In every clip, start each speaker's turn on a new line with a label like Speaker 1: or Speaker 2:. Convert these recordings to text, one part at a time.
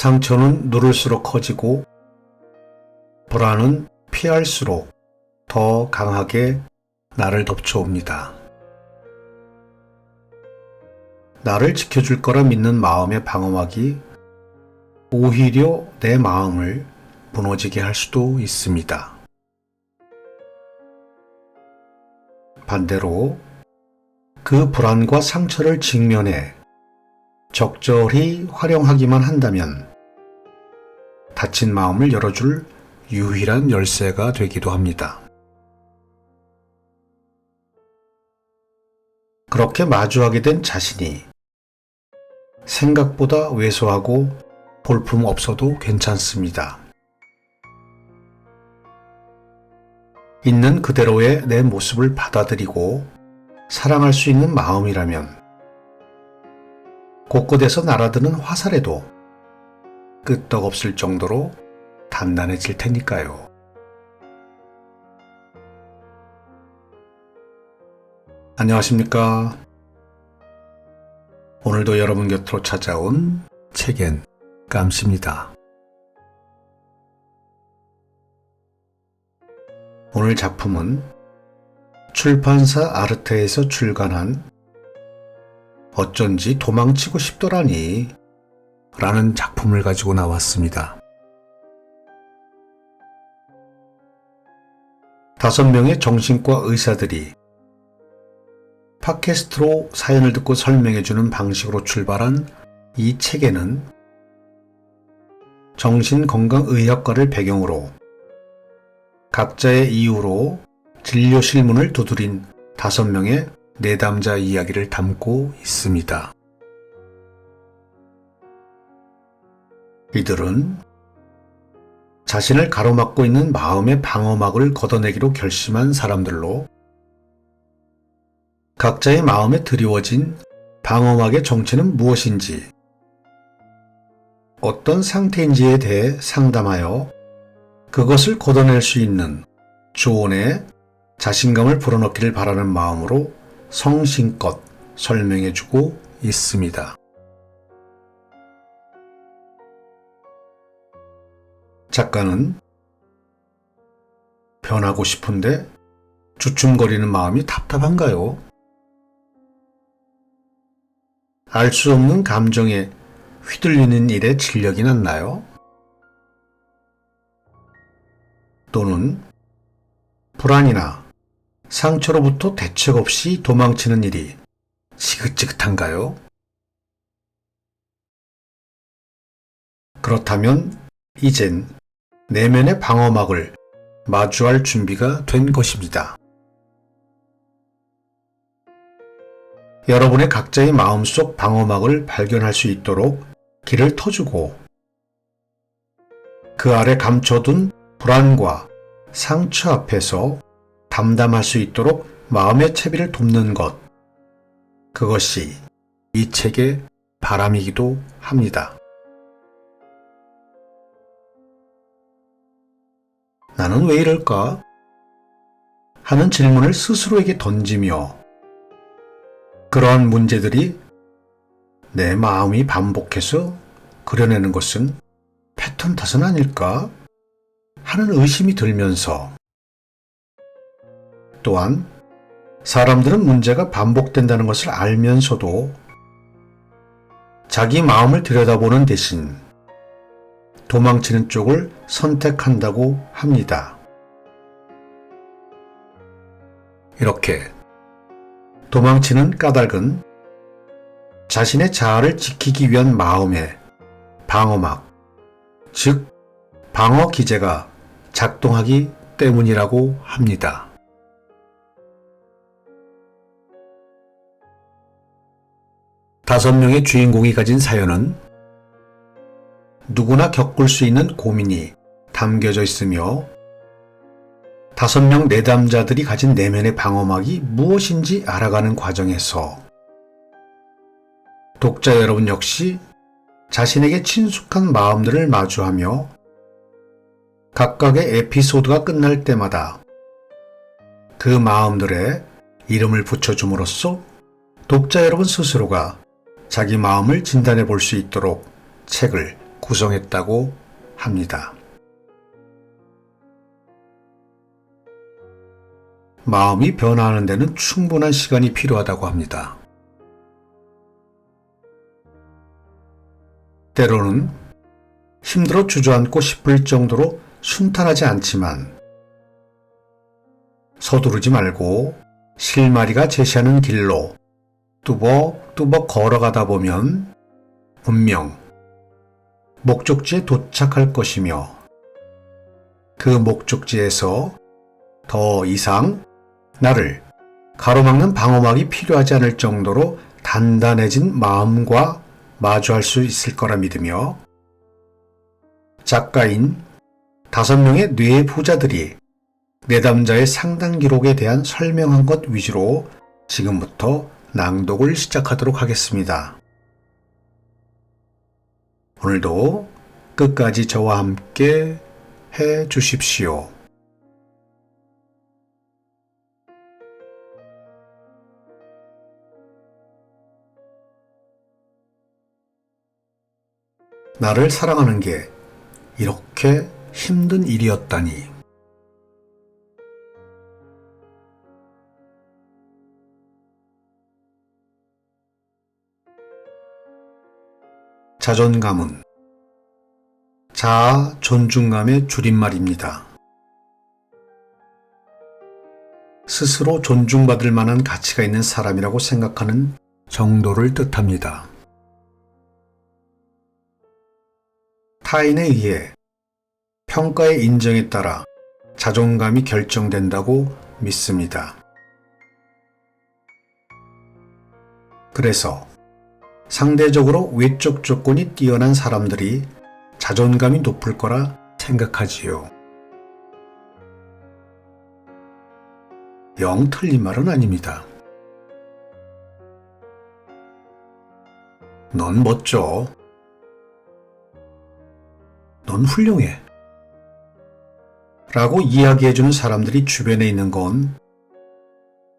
Speaker 1: 상처는 누를수록 커지고 불안은 피할수록 더 강하게 나를 덮쳐옵니다. 나를 지켜줄 거라 믿는 마음의 방어막이 오히려 내 마음을 무너지게 할 수도 있습니다. 반대로 그 불안과 상처를 직면해 적절히 활용하기만 한다면 닫힌 마음을 열어줄 유일한 열쇠가 되기도 합니다. 그렇게 마주하게 된 자신이 생각보다 왜소하고 볼품 없어도 괜찮습니다. 있는 그대로의 내 모습을 받아들이고 사랑할 수 있는 마음이라면 곳곳에서 날아드는 화살에도 끄떡없을 정도로 단단해질 테니까요. 안녕하십니까? 오늘도 여러분 곁으로 찾아온 책엔 깜씨입니다. 오늘 작품은 출판사 아르테에서 출간한 어쩐지 도망치고 싶더라니 라는 작품을 가지고 나왔습니다. 5명의 정신과 의사들이 팟캐스트로 사연을 듣고 설명해주는 방식으로 출발한 이 책에는 정신건강의학과를 배경으로 각자의 이유로 진료 실문을 두드린 5명의 내담자 이야기를 담고 있습니다. 이들은 자신을 가로막고 있는 마음의 방어막을 걷어내기로 결심한 사람들로 각자의 마음에 드리워진 방어막의 정체는 무엇인지, 어떤 상태인지에 대해 상담하여 그것을 걷어낼 수 있는 조언에 자신감을 불어넣기를 바라는 마음으로 성심껏 설명해주고 있습니다. 작가는 변하고 싶은데 주춤거리는 마음이 답답한가요? 알 수 없는 감정에 휘둘리는 일에 진력이 났나요? 또는 불안이나 상처로부터 대책 없이 도망치는 일이 지긋지긋한가요? 그렇다면 이젠 내면의 방어막을 마주할 준비가 된 것입니다. 여러분의 각자의 마음속 방어막을 발견할 수 있도록 길을 터주고 그 아래 감춰둔 불안과 상처 앞에서 담담할 수 있도록 마음의 채비를 돕는 것, 그것이 이 책의 바람이기도 합니다. 나는 왜 이럴까? 하는 질문을 스스로에게 던지며 그러한 문제들이 내 마음이 반복해서 그려내는 것은 패턴 탓은 아닐까? 하는 의심이 들면서 또한 사람들은 문제가 반복된다는 것을 알면서도 자기 마음을 들여다보는 대신 도망치는 쪽을 선택한다고 합니다. 이렇게 도망치는 까닭은 자신의 자아를 지키기 위한 마음의 방어막, 즉 방어 기제가 작동하기 때문이라고 합니다. 다섯 명의 주인공이 가진 사연은 누구나 겪을 수 있는 고민이 담겨져 있으며 5명 내담자들이 가진 내면의 방어막이 무엇인지 알아가는 과정에서 독자 여러분 역시 자신에게 친숙한 마음들을 마주하며 각각의 에피소드가 끝날 때마다 그 마음들에 이름을 붙여줌으로써 독자 여러분 스스로가 자기 마음을 진단해 볼 수 있도록 책을 구성했다고 합니다. 마음이 변화하는 데는 충분한 시간이 필요하다고 합니다. 때로는 힘들어 주저앉고 싶을 정도로 순탄하지 않지만 서두르지 말고 실마리가 제시하는 길로 뚜벅뚜벅 걸어가다 보면 분명 목적지에 도착할 것이며 그 목적지에서 더 이상 나를 가로막는 방어막이 필요하지 않을 정도로 단단해진 마음과 마주할 수 있을 거라 믿으며 작가인 5명의 뇌 부자들이 내담자의 상담 기록에 대한 설명한 것 위주로 지금부터 낭독을 시작하도록 하겠습니다. 오늘도 끝까지 저와 함께 해 주십시오. 나를 사랑하는 게 이렇게 힘든 일이었다니. 자존감은 자아 존중감의 줄임말입니다. 스스로 존중받을 만한 가치가 있는 사람이라고 생각하는 정도를 뜻합니다. 타인에 의해 평가의 인정에 따라 자존감이 결정된다고 믿습니다. 그래서 상대적으로 외적 조건이 뛰어난 사람들이 자존감이 높을 거라 생각하지요. 영 틀린 말은 아닙니다. 넌 멋져. 넌 훌륭해. 라고 이야기해주는 사람들이 주변에 있는 건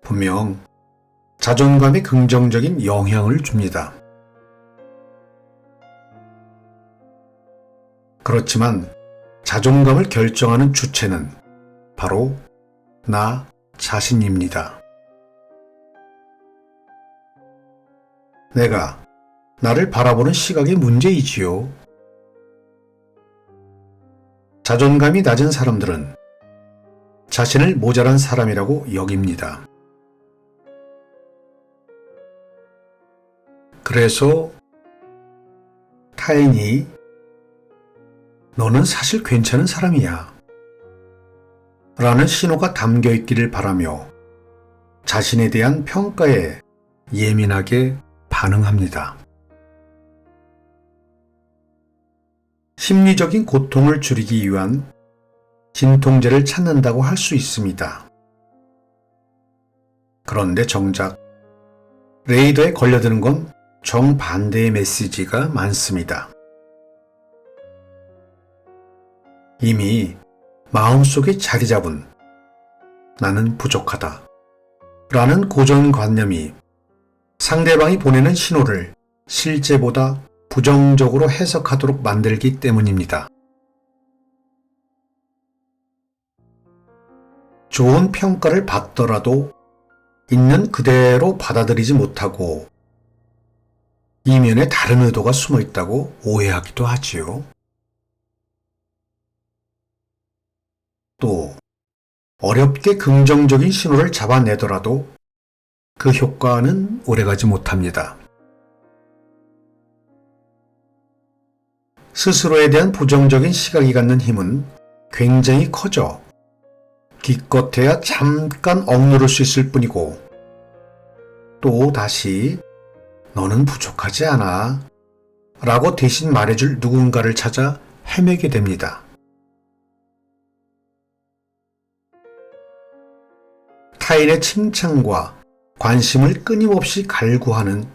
Speaker 1: 분명 자존감에 긍정적인 영향을 줍니다. 그렇지만 자존감을 결정하는 주체는 바로 나 자신입니다. 내가 나를 바라보는 시각의 문제이지요. 자존감이 낮은 사람들은 자신을 모자란 사람이라고 여깁니다. 그래서 타인이 너는 사실 괜찮은 사람이야 라는 신호가 담겨 있기를 바라며 자신에 대한 평가에 예민하게 반응합니다. 심리적인 고통을 줄이기 위한 진통제를 찾는다고 할 수 있습니다. 그런데 정작 레이더에 걸려드는 건 정반대의 메시지가 많습니다. 이미 마음속에 자리 잡은 나는 부족하다 라는 고정관념이 상대방이 보내는 신호를 실제보다 부정적으로 해석하도록 만들기 때문입니다. 좋은 평가를 받더라도 있는 그대로 받아들이지 못하고 이면에 다른 의도가 숨어 있다고 오해하기도 하지요. 또 어렵게 긍정적인 신호를 잡아내더라도 그 효과는 오래가지 못합니다. 스스로에 대한 부정적인 시각이 갖는 힘은 굉장히 커져 기껏해야 잠깐 억누를 수 있을 뿐이고 또 다시 너는 부족하지 않아 라고 대신 말해줄 누군가를 찾아 헤매게 됩니다. 타인의 칭찬과 관심을 끊임없이 갈구하는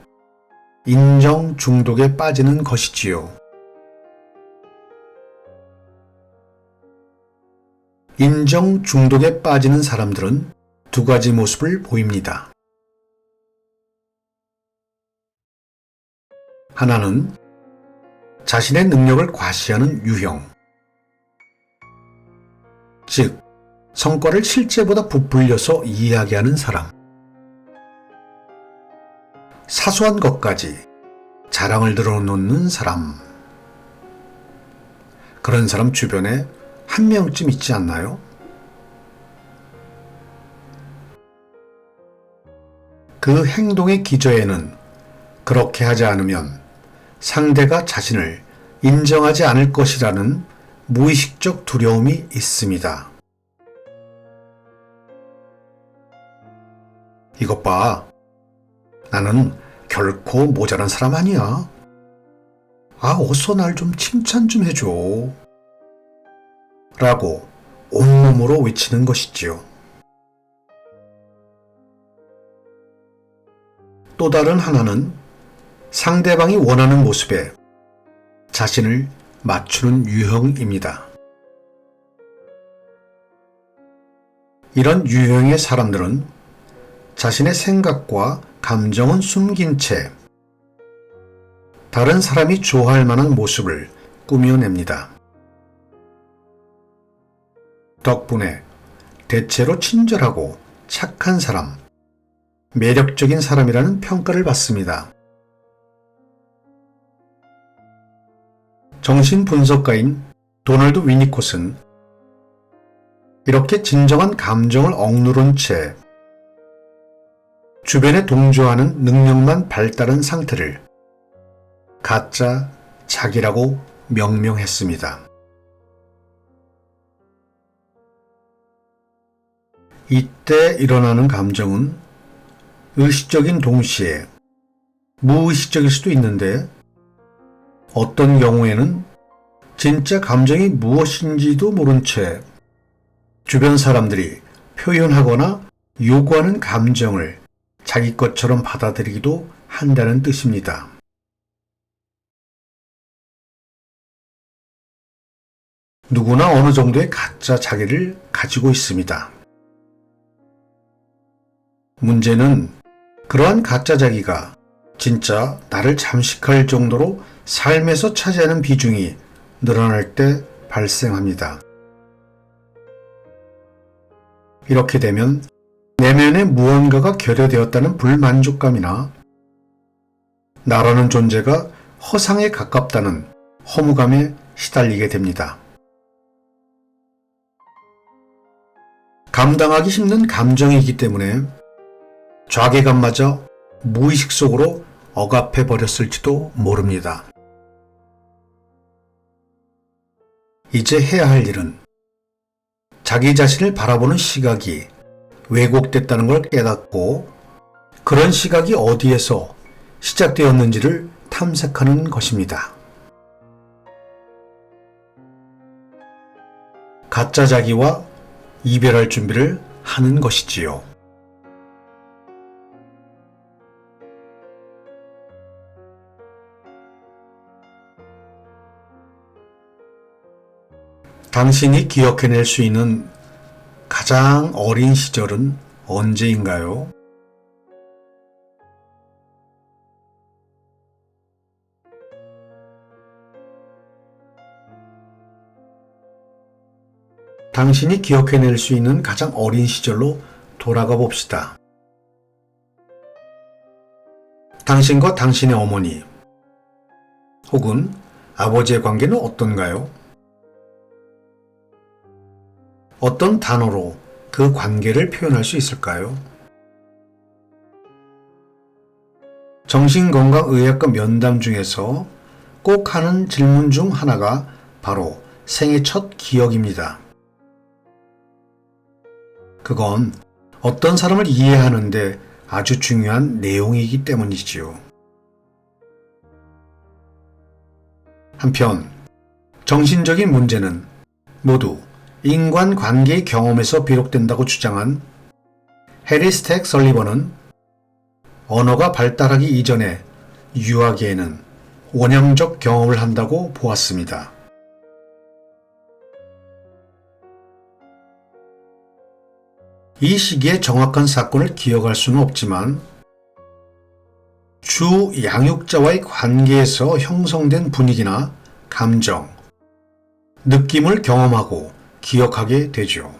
Speaker 1: 인정 중독에 빠지는 것이지요. 인정 중독에 빠지는 사람들은 두 가지 모습을 보입니다. 하나는 자신의 능력을 과시하는 유형, 즉 성과를 실제보다 부풀려서 이야기하는 사람, 사소한 것까지 자랑을 늘어놓는 사람, 그런 사람 주변에 한 명쯤 있지 않나요? 그 행동의 기저에는 그렇게 하지 않으면 상대가 자신을 인정하지 않을 것이라는 무의식적 두려움이 있습니다. 이것 봐. 나는 결코 모자란 사람 아니야. 어서 날 좀 칭찬 좀 해줘. 라고 온몸으로 외치는 것이지요. 또 다른 하나는 상대방이 원하는 모습에 자신을 맞추는 유형입니다. 이런 유형의 사람들은 자신의 생각과 감정은 숨긴 채 다른 사람이 좋아할 만한 모습을 꾸며냅니다. 덕분에 대체로 친절하고 착한 사람, 매력적인 사람이라는 평가를 받습니다. 정신분석가인 도널드 위니콧은 이렇게 진정한 감정을 억누른 채 주변에 동조하는 능력만 발달한 상태를 가짜 자기라고 명명했습니다. 이때 일어나는 감정은 의식적인 동시에 무의식적일 수도 있는데 어떤 경우에는 진짜 감정이 무엇인지도 모른 채 주변 사람들이 표현하거나 요구하는 감정을 자기 것처럼 받아들이기도 한다는 뜻입니다. 누구나 어느 정도의 가짜 자기를 가지고 있습니다. 문제는 그러한 가짜 자기가 진짜 나를 잠식할 정도로 삶에서 차지하는 비중이 늘어날 때 발생합니다. 이렇게 되면 내면에 무언가가 결여되었다는 불만족감이나 나라는 존재가 허상에 가깝다는 허무감에 시달리게 됩니다. 감당하기 힘든 감정이기 때문에 좌계감마저 무의식 속으로 억압해 버렸을지도 모릅니다. 이제 해야 할 일은 자기 자신을 바라보는 시각이 왜곡됐다는 걸 깨닫고 그런 시각이 어디에서 시작되었는지를 탐색하는 것입니다. 가짜 자기와 이별할 준비를 하는 것이지요. 당신이 기억해낼 수 있는 가장 어린 시절은 언제인가요? 당신이 기억해낼 수 있는 가장 어린 시절로 돌아가 봅시다. 당신과 당신의 어머니 혹은 아버지의 관계는 어떤가요? 어떤 단어로 그 관계를 표현할 수 있을까요? 정신건강의학과 면담 중에서 꼭 하는 질문 중 하나가 바로 생애 첫 기억입니다. 그건 어떤 사람을 이해하는데 아주 중요한 내용이기 때문이지요. 한편 정신적인 문제는 모두 인간관계의 경험에서 비롯된다고 주장한 해리 스택 설리번은 언어가 발달하기 이전에 유아기에는 원형적 경험을 한다고 보았습니다. 이 시기에 정확한 사건을 기억할 수는 없지만 주 양육자와의 관계에서 형성된 분위기나 감정, 느낌을 경험하고 기억하게 되죠.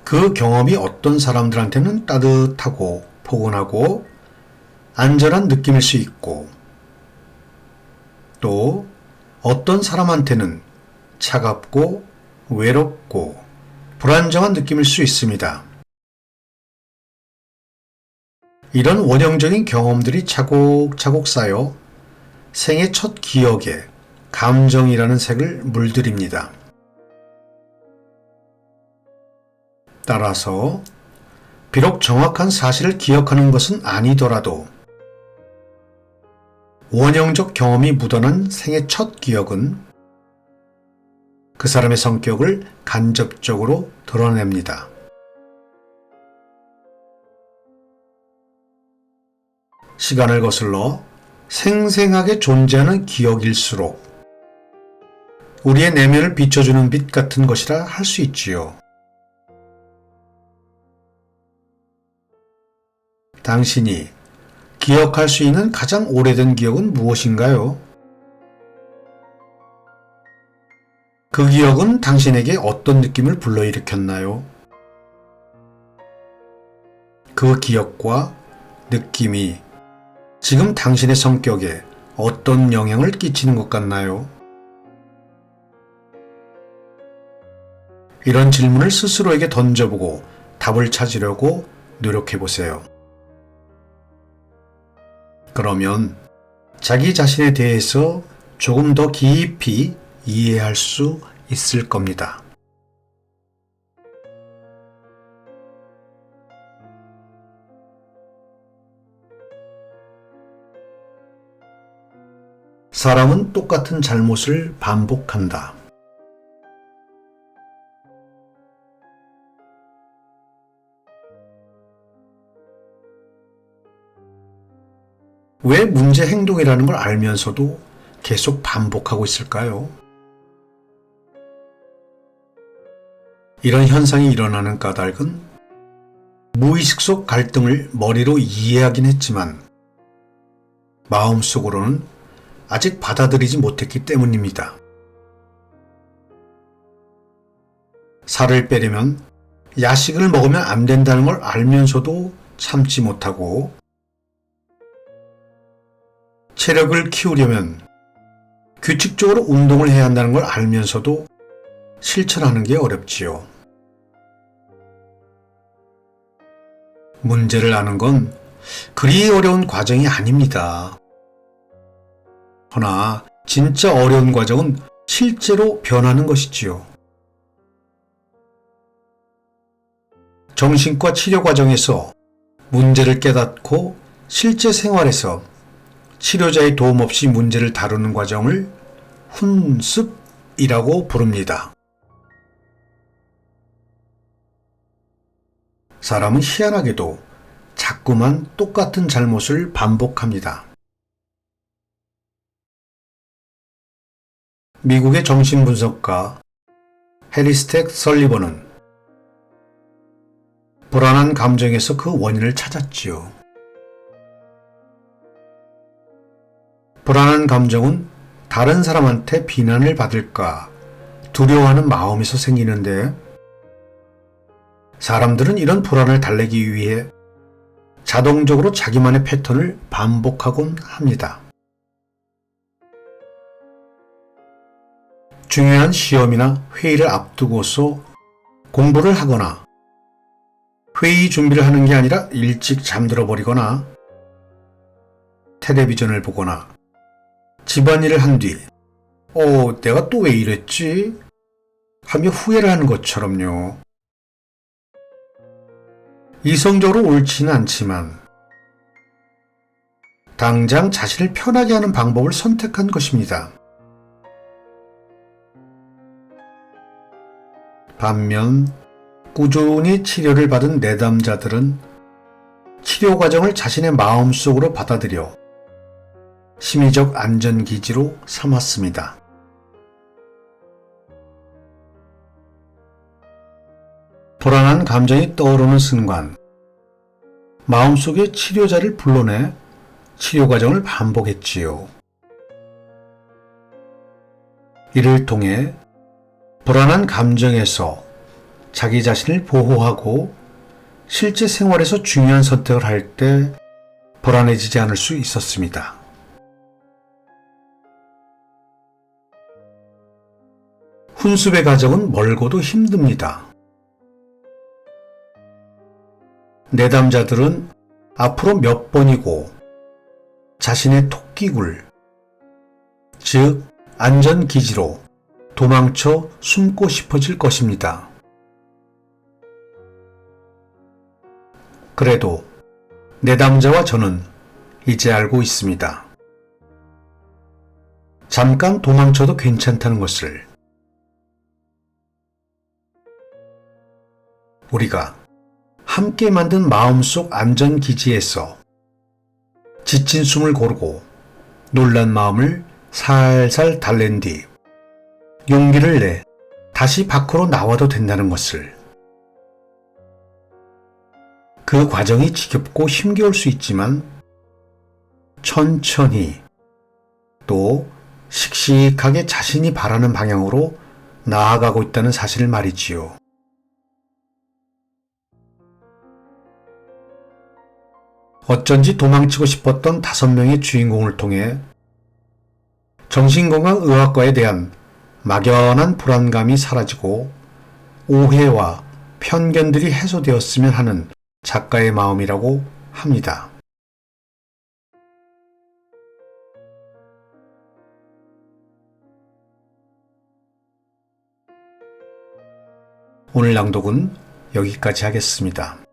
Speaker 1: 그 경험이 어떤 사람들한테는 따뜻하고 포근하고 안전한 느낌일 수 있고, 또 어떤 사람한테는 차갑고 외롭고 불안정한 느낌일 수 있습니다. 이런 원형적인 경험들이 차곡차곡 쌓여 생애 첫 기억에 감정이라는 색을 물들입니다. 따라서 비록 정확한 사실을 기억하는 것은 아니더라도 원형적 경험이 묻어난 생애 첫 기억은 그 사람의 성격을 간접적으로 드러냅니다. 시간을 거슬러 생생하게 존재하는 기억일수록 우리의 내면을 비춰주는 빛 같은 것이라 할 수 있지요. 당신이 기억할 수 있는 가장 오래된 기억은 무엇인가요? 그 기억은 당신에게 어떤 느낌을 불러일으켰나요? 그 기억과 느낌이 지금 당신의 성격에 어떤 영향을 끼치는 것 같나요? 이런 질문을 스스로에게 던져보고 답을 찾으려고 노력해보세요. 그러면 자기 자신에 대해서 조금 더 깊이 이해할 수 있을 겁니다. 사람은 똑같은 잘못을 반복한다. 왜 문제 행동이라는 걸 알면서도 계속 반복하고 있을까요? 이런 현상이 일어나는 까닭은 무의식 속 갈등을 머리로 이해하긴 했지만 마음속으로는 아직 받아들이지 못했기 때문입니다. 살을 빼려면 야식을 먹으면 안 된다는 걸 알면서도 참지 못하고, 체력을 키우려면 규칙적으로 운동을 해야 한다는 걸 알면서도 실천하는 게 어렵지요. 문제를 아는 건 그리 어려운 과정이 아닙니다. 허나 진짜 어려운 과정은 실제로 변하는 것이지요. 정신과 치료 과정에서 문제를 깨닫고 실제 생활에서 치료자의 도움 없이 문제를 다루는 과정을 훈습이라고 부릅니다. 사람은 희한하게도 자꾸만 똑같은 잘못을 반복합니다. 미국의 정신분석가 해리스텍 설리번은 불안한 감정에서 그 원인을 찾았지요. 불안한 감정은 다른 사람한테 비난을 받을까 두려워하는 마음에서 생기는데, 사람들은 이런 불안을 달래기 위해 자동적으로 자기만의 패턴을 반복하곤 합니다. 중요한 시험이나 회의를 앞두고서 공부를 하거나 회의 준비를 하는 게 아니라 일찍 잠들어 버리거나 텔레비전을 보거나 집안일을 한 뒤 내가 또 왜 이랬지? 하며 후회를 하는 것처럼요. 이성적으로 옳지는 않지만 당장 자신을 편하게 하는 방법을 선택한 것입니다. 반면 꾸준히 치료를 받은 내담자들은 치료 과정을 자신의 마음속으로 받아들여 심리적 안전기지로 삼았습니다. 불안한 감정이 떠오르는 순간 마음속에 치료자를 불러내 치료 과정을 반복했지요. 이를 통해 불안한 감정에서 자기 자신을 보호하고 실제 생활에서 중요한 선택을 할 때 불안해지지 않을 수 있었습니다. 훈습의 과정은 멀고도 힘듭니다. 내담자들은 앞으로 몇 번이고 자신의 토끼굴, 즉 안전기지로 도망쳐 숨고 싶어질 것입니다. 그래도 내담자와 저는 이제 알고 있습니다. 잠깐 도망쳐도 괜찮다는 것을. 우리가 함께 만든 마음속 안전기지에서 지친 숨을 고르고 놀란 마음을 살살 달랜 뒤 용기를 내 다시 밖으로 나와도 된다는 것을. 그 과정이 지겹고 힘겨울 수 있지만 천천히 또 씩씩하게 자신이 바라는 방향으로 나아가고 있다는 사실을 말이지요. 어쩐지 도망치고 싶었던 5명의 주인공을 통해 정신건강의학과에 대한 막연한 불안감이 사라지고 오해와 편견들이 해소되었으면 하는 작가의 마음이라고 합니다. 오늘 낭독은 여기까지 하겠습니다.